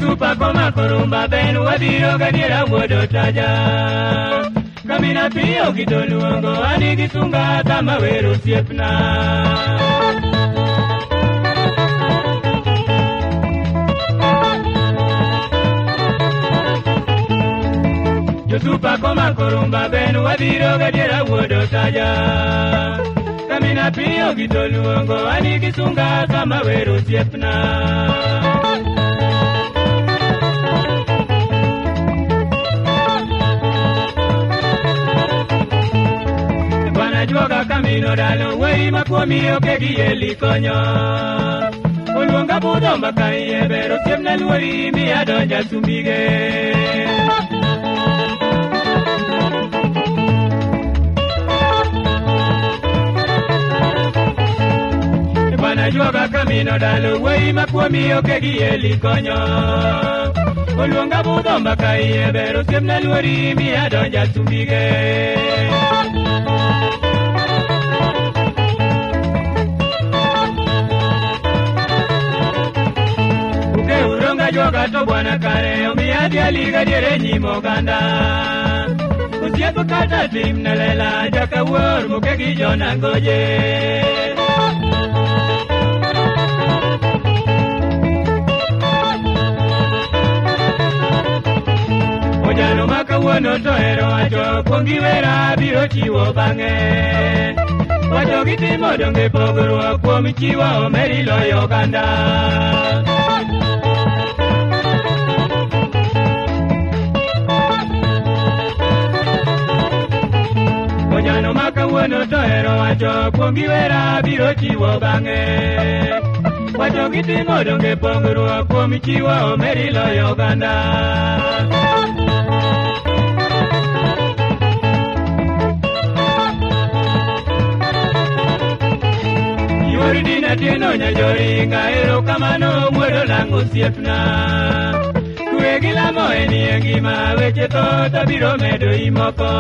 Josupa koma korumba ben wadiro gadiera wodo taja. Kamina piyo kitoluongo ani gisunga kama wero siepna. Josupa koma korumba ben wadiro gadiera wodo taja. Kamina piyo kitoluongo ani gisunga kama wero siepna. Juoga camino dalo wey makuomi oke gieli konyo. Oluonga budho makaye bero siemna luori miya donja sumbige. Bwana juoga camino dalo wey makuomi oke gieli konyo. Oluonga budho makaye bero siemna luori miya donja sumbige. Joga to bwana kare omiya dialiga diere nyimo ganda. Usiepo kata tim na lela jaka wuor muke gi jona goje. Ojano maka wuono to ero wacho kuongi wera biro chiwo bang'e. Wacho gitimo donge pogruok kuom chiwo omeri loyo ganda. Ojano maka wuono to ero wacho kuongi wera biro chiwo bang'e. Wacho gitimo donge pogruok kuom chiwo omeri loyo ganda. Yuori dina tieno nyajoringa erokamano wuodo lang' osiepna. Kwe gi lamo enie ngima weche thoth abiro medo imoko.